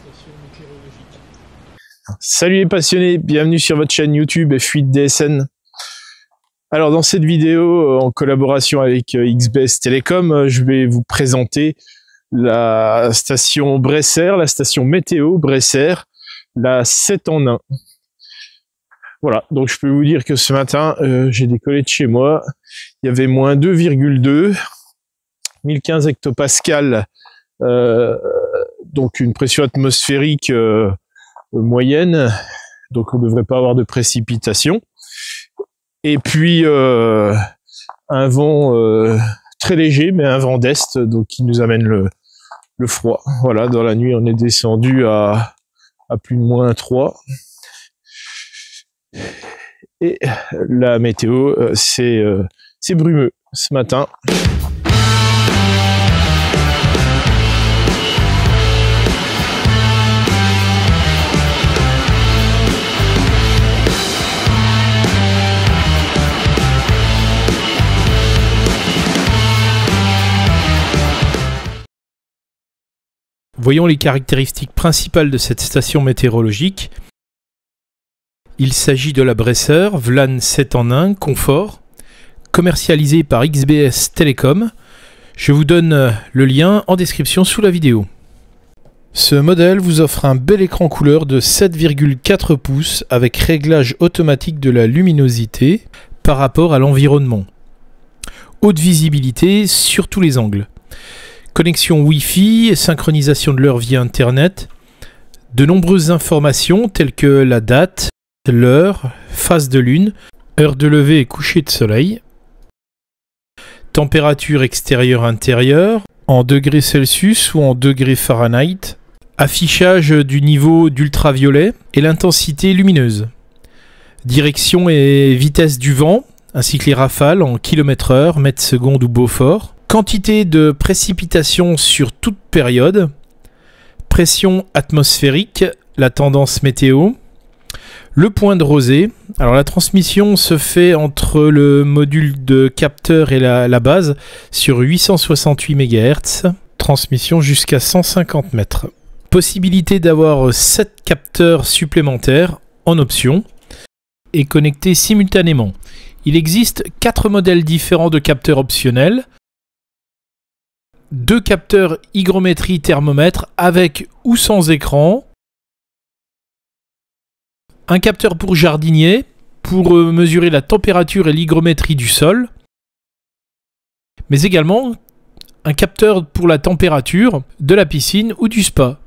station météorologique. Salut les passionnés, bienvenue sur votre chaîne YouTube F8 DSN. Alors dans cette vidéo, en collaboration avec XBS Télécom, je vais vous présenter la station Bresser, la station météo Bresser, la 7 en 1. Voilà, donc je peux vous dire que ce matin, j'ai décollé de chez moi, il y avait moins 2,2, 1015 hectopascales, donc une pression atmosphérique moyenne, donc on ne devrait pas avoir de précipitation. Et puis un vent très léger, mais un vent d'est, donc qui nous amène le froid. Voilà, dans la nuit, on est descendu à plus de moins 3. Et la météo, c'est brumeux ce matin. Voyons les caractéristiques principales de cette station météorologique. Il s'agit de la Bresser VLAN 7 en 1 Confort, commercialisée par XBS Télécom. Je vous donne le lien en description sous la vidéo. Ce modèle vous offre un bel écran couleur de 7,4 pouces avec réglage automatique de la luminosité par rapport à l'environnement. Haute visibilité sur tous les angles. Connexion Wi-Fi et synchronisation de l'heure via Internet. De nombreuses informations telles que la date, l'heure, phase de lune, heure de lever et coucher de soleil. Température extérieure-intérieure en degrés Celsius ou en degrés Fahrenheit. Affichage du niveau d'ultraviolet et l'intensité lumineuse. Direction et vitesse du vent, ainsi que les rafales en km/h, mètres secondes ou Beaufort. Quantité de précipitations sur toute période, pression atmosphérique, la tendance météo, le point de rosée. Alors la transmission se fait entre le module de capteur et la base sur 868 MHz, transmission jusqu'à 150 mètres. Possibilité d'avoir 7 capteurs supplémentaires en option et connectés simultanément. Il existe 4 modèles différents de capteurs optionnels. 2 capteurs hygrométrie thermomètre avec ou sans écran. Un capteur pour jardinier pour mesurer la température et l'hygrométrie du sol. Mais également un capteur pour la température de la piscine ou du spa.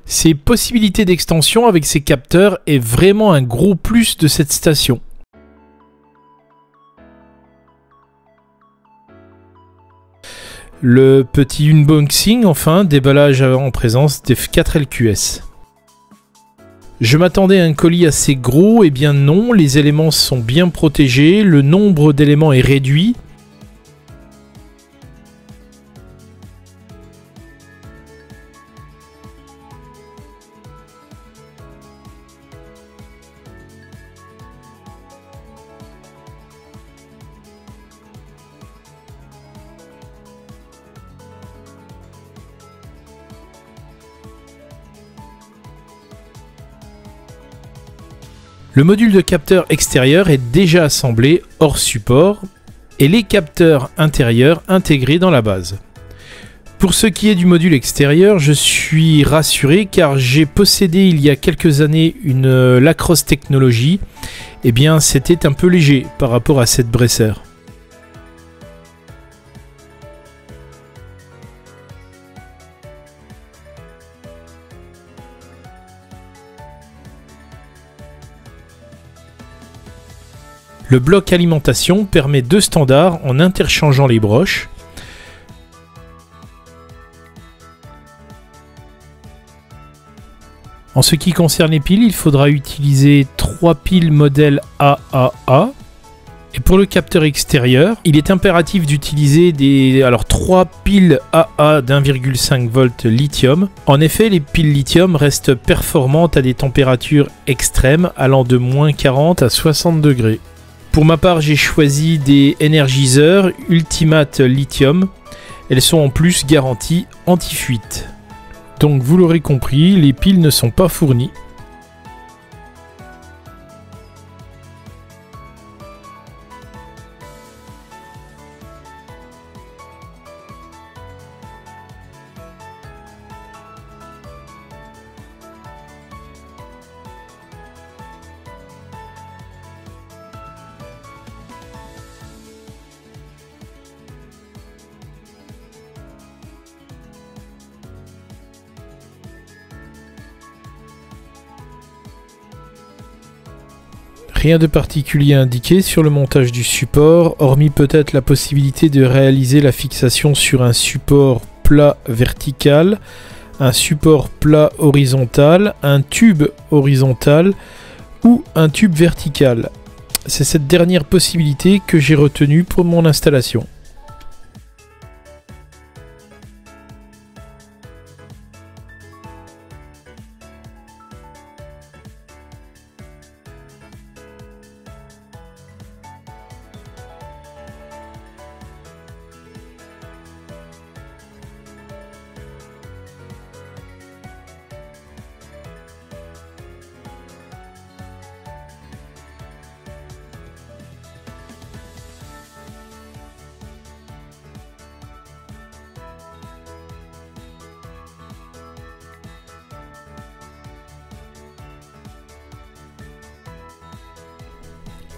Ces possibilités d'extension avec ces capteurs est vraiment un gros plus de cette station. Le petit unboxing, enfin, déballage en présence des 4 LQS. Je m'attendais à un colis assez gros, et bien non, les éléments sont bien protégés, le nombre d'éléments est réduit. Le module de capteur extérieur est déjà assemblé hors support et les capteurs intérieurs intégrés dans la base. Pour ce qui est du module extérieur, je suis rassuré car j'ai possédé il y a quelques années une Lacrosse Technology. Eh bien, c'était un peu léger par rapport à cette Bresser. Le bloc alimentation permet 2 standards en interchangeant les broches. En ce qui concerne les piles, il faudra utiliser 3 piles modèle AAA. Et pour le capteur extérieur, il est impératif d'utiliser 3 piles AA d'1,5 V lithium. En effet, les piles lithium restent performantes à des températures extrêmes allant de moins 40 à 60 degrés. Pour ma part, j'ai choisi des Energizer Ultimate Lithium. Elles sont en plus garanties anti-fuite. Donc vous l'aurez compris, les piles ne sont pas fournies. Rien de particulier indiqué sur le montage du support, hormis peut-être la possibilité de réaliser la fixation sur un support plat vertical, un support plat horizontal, un tube horizontal ou un tube vertical. C'est cette dernière possibilité que j'ai retenue pour mon installation.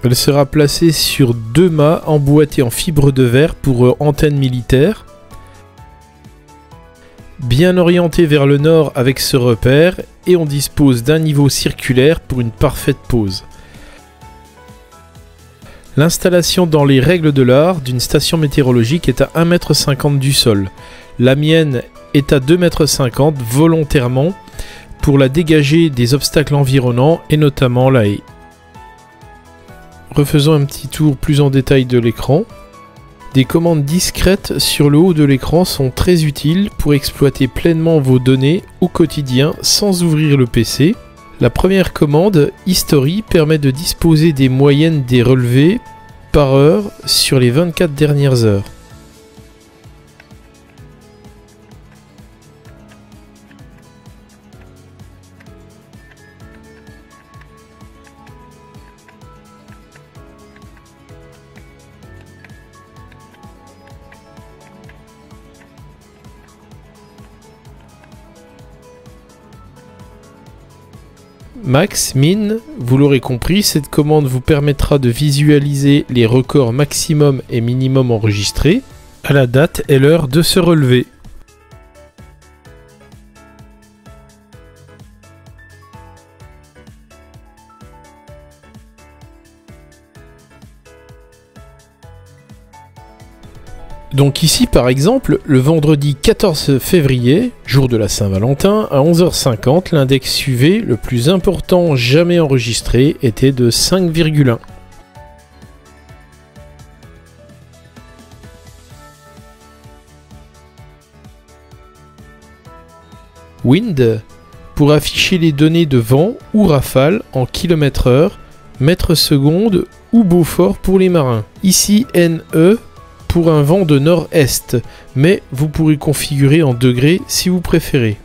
Elle sera placée sur 2 mâts emboîtés en fibre de verre pour antenne militaire. Bien orientée vers le nord avec ce repère, et on dispose d'un niveau circulaire pour une parfaite pose. L'installation dans les règles de l'art d'une station météorologique est à 1,50 m du sol. La mienne est à 2,50 m volontairement pour la dégager des obstacles environnants et notamment la haie. Refaisons un petit tour plus en détail de l'écran. Des commandes discrètes sur le haut de l'écran sont très utiles pour exploiter pleinement vos données au quotidien sans ouvrir le PC. La première commande, History, permet de disposer des moyennes des relevés par heure sur les 24 dernières heures. Max, Min, vous l'aurez compris, cette commande vous permettra de visualiser les records maximum et minimum enregistrés à la date et l'heure de ce relevé. Donc ici par exemple, le vendredi 14 février, jour de la Saint-Valentin, à 11h50, l'index UV le plus important jamais enregistré était de 5,1. Wind, pour afficher les données de vent ou rafale en km/h, mètres secondes ou Beaufort pour les marins. Ici NE pour un vent de nord-est, mais vous pourrez configurer en degrés si vous préférez.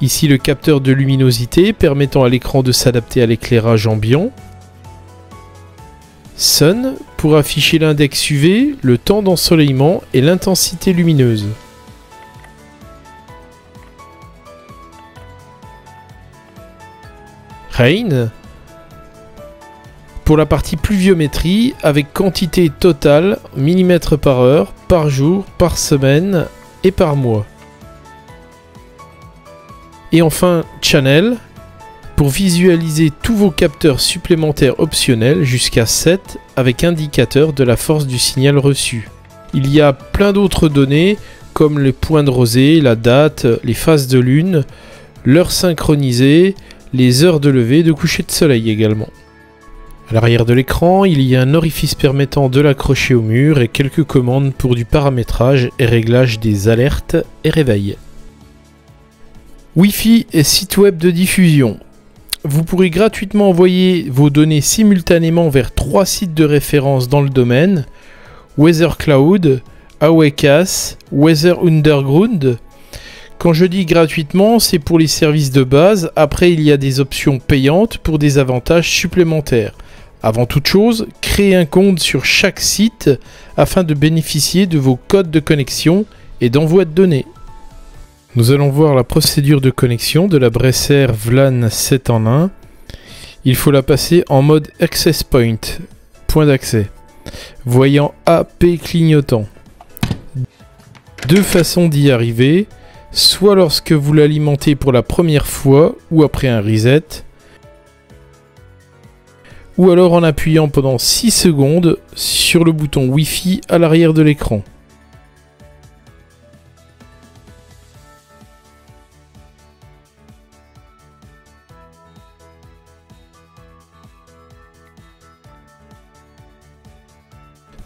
Ici le capteur de luminosité permettant à l'écran de s'adapter à l'éclairage ambiant. Sun pour afficher l'index UV, le temps d'ensoleillement et l'intensité lumineuse. Rain pour la partie pluviométrie avec quantité totale millimètres par heure, par jour, par semaine et par mois. Et enfin Channel pour visualiser tous vos capteurs supplémentaires optionnels jusqu'à 7 avec indicateur de la force du signal reçu. Il y a plein d'autres données comme les points de rosée, la date, les phases de lune, l'heure synchronisée, les heures de lever et de coucher de soleil également. À l'arrière de l'écran, il y a un orifice permettant de l'accrocher au mur et quelques commandes pour du paramétrage et réglage des alertes et réveils. Wi-Fi et site web de diffusion. Vous pourrez gratuitement envoyer vos données simultanément vers 3 sites de référence dans le domaine: Weather Cloud, Awekas, Weather Underground, Quand je dis gratuitement, c'est pour les services de base. Après, il y a des options payantes pour des avantages supplémentaires. Avant toute chose, créez un compte sur chaque site afin de bénéficier de vos codes de connexion et d'envoi de données. Nous allons voir la procédure de connexion de la Brecer VLAN 7 en 1. Il faut la passer en mode Access Point, point d'accès, voyant AP clignotant. Deux façons d'y arriver, soit lorsque vous l'alimentez pour la première fois ou après un reset, ou alors en appuyant pendant 6 secondes sur le bouton Wi-Fi à l'arrière de l'écran.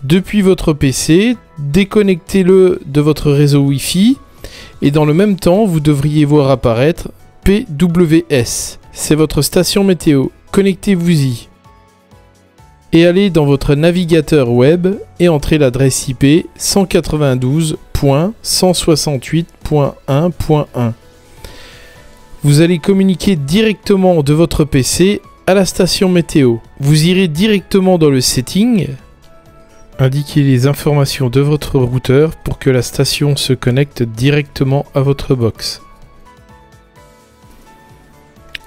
Depuis votre PC, déconnectez-le de votre réseau Wi-Fi et dans le même temps, vous devriez voir apparaître PWS. C'est votre station météo. Connectez-vous-y. Et allez dans votre navigateur web et entrez l'adresse IP 192.168.1.1. Vous allez communiquer directement de votre PC à la station météo. Vous irez directement dans le setting. Indiquez les informations de votre routeur pour que la station se connecte directement à votre box.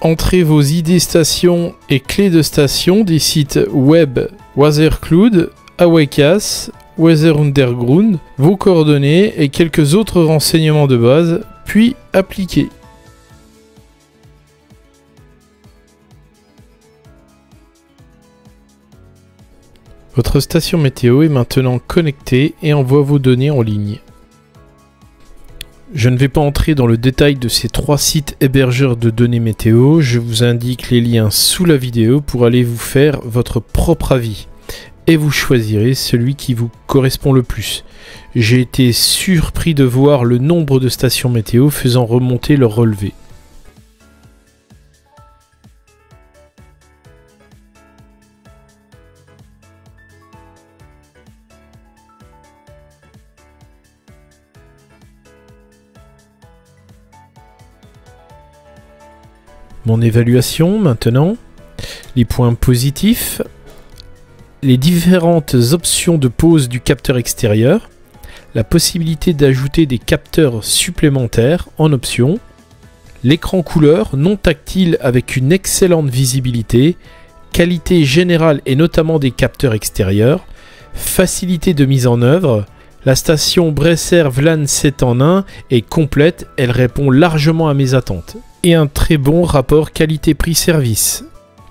Entrez vos ID stations et clés de station des sites web Weathercloud, Awekas, Weather Underground, vos coordonnées et quelques autres renseignements de base, puis appliquez. Votre station météo est maintenant connectée et envoie vos données en ligne. Je ne vais pas entrer dans le détail de ces 3 sites hébergeurs de données météo, je vous indique les liens sous la vidéo pour aller vous faire votre propre avis. Et vous choisirez celui qui vous correspond le plus. J'ai été surpris de voir le nombre de stations météo faisant remonter leur relevé. Mon évaluation maintenant, les points positifs, les différentes options de pose du capteur extérieur, la possibilité d'ajouter des capteurs supplémentaires en option, l'écran couleur non tactile avec une excellente visibilité, qualité générale et notamment des capteurs extérieurs, facilité de mise en œuvre. La station Brecer VLAN 7 en 1 est complète, elle répond largement à mes attentes. Et un très bon rapport qualité-prix-service.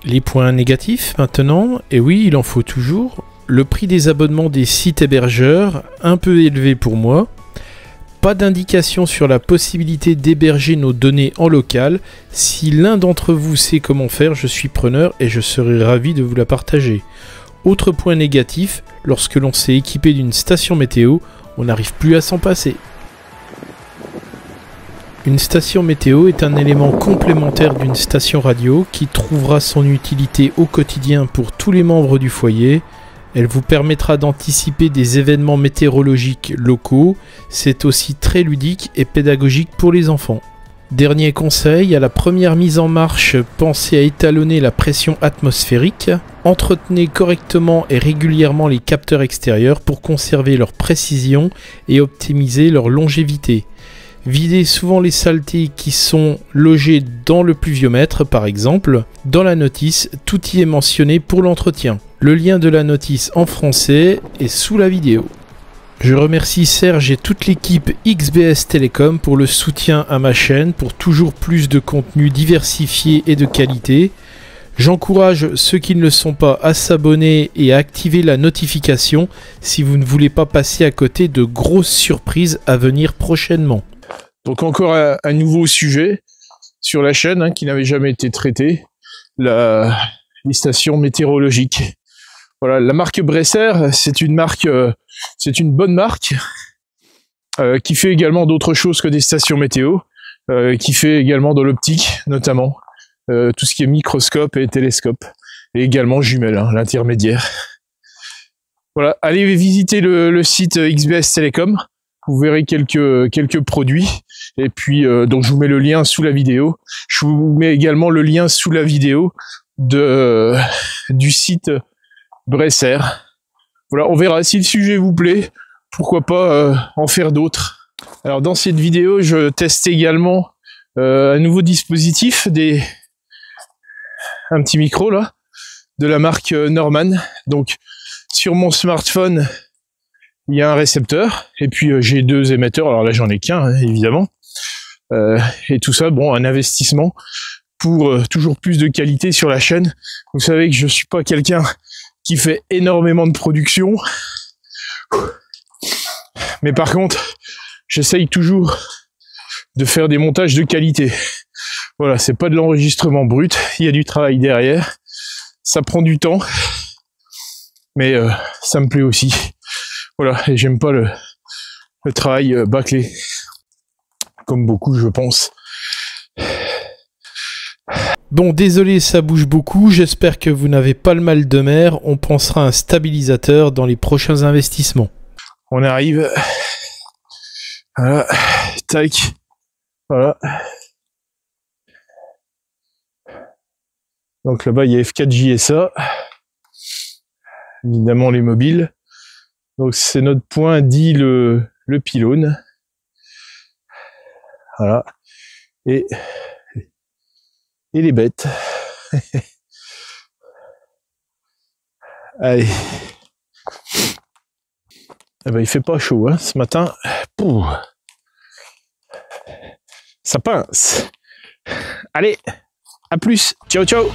Les points négatifs maintenant, et oui, il en faut toujours. Le prix des abonnements des sites hébergeurs, un peu élevé pour moi. Pas d'indication sur la possibilité d'héberger nos données en local. Si l'un d'entre vous sait comment faire, je suis preneur et je serai ravi de vous la partager. Autre point négatif, lorsque l'on s'est équipé d'une station météo, on n'arrive plus à s'en passer. Une station météo est un élément complémentaire d'une station radio qui trouvera son utilité au quotidien pour tous les membres du foyer. Elle vous permettra d'anticiper des événements météorologiques locaux. C'est aussi très ludique et pédagogique pour les enfants. Dernier conseil, à la première mise en marche, pensez à étalonner la pression atmosphérique. Entretenez correctement et régulièrement les capteurs extérieurs pour conserver leur précision et optimiser leur longévité. Videz souvent les saletés qui sont logées dans le pluviomètre par exemple. Dans la notice, tout y est mentionné pour l'entretien. Le lien de la notice en français est sous la vidéo. Je remercie Serge et toute l'équipe XBS Telecom pour le soutien à ma chaîne, pour toujours plus de contenu diversifié et de qualité. J'encourage ceux qui ne le sont pas à s'abonner et à activer la notification si vous ne voulez pas passer à côté de grosses surprises à venir prochainement. Donc encore un nouveau sujet sur la chaîne qui n'avait jamais été traité, les stations météorologiques. Voilà, la marque Brecer, c'est une bonne marque qui fait également d'autres choses que des stations météo, qui fait également de l'optique notamment, tout ce qui est microscope et télescope, et également jumelles, l'intermédiaire. Voilà, allez visiter le site XBS Telecom. vous verrez quelques produits. Et puis, donc je vous mets le lien sous la vidéo. Je vous mets également le lien sous la vidéo du site Bresser. Voilà, on verra si le sujet vous plaît. Pourquoi pas en faire d'autres. Alors dans cette vidéo, je teste également un nouveau dispositif, un petit micro là, de la marque Norman. Donc sur mon smartphone, il y a un récepteur, et puis j'ai 2 émetteurs. Alors là, j'en ai qu'un, hein, évidemment. Et tout ça, bon, un investissement pour toujours plus de qualité sur la chaîne. Vous savez que je suis pas quelqu'un qui fait énormément de production. Mais par contre, j'essaye toujours de faire des montages de qualité. Voilà, c'est pas de l'enregistrement brut, il y a du travail derrière. Ça prend du temps, mais ça me plaît aussi. Voilà, et j'aime pas le travail bâclé, comme beaucoup, je pense. Bon, désolé, ça bouge beaucoup. J'espère que vous n'avez pas le mal de mer. On pensera à un stabilisateur dans les prochains investissements. On arrive. Voilà. Tac. Voilà. Donc là-bas, il y a F4JSA. Évidemment, les mobiles. Donc c'est notre point dit le pylône. Voilà. Et les bêtes. Allez. Eh ben, il fait pas chaud, hein, ce matin. Pouh. Ça pince. Allez, à plus. Ciao, ciao.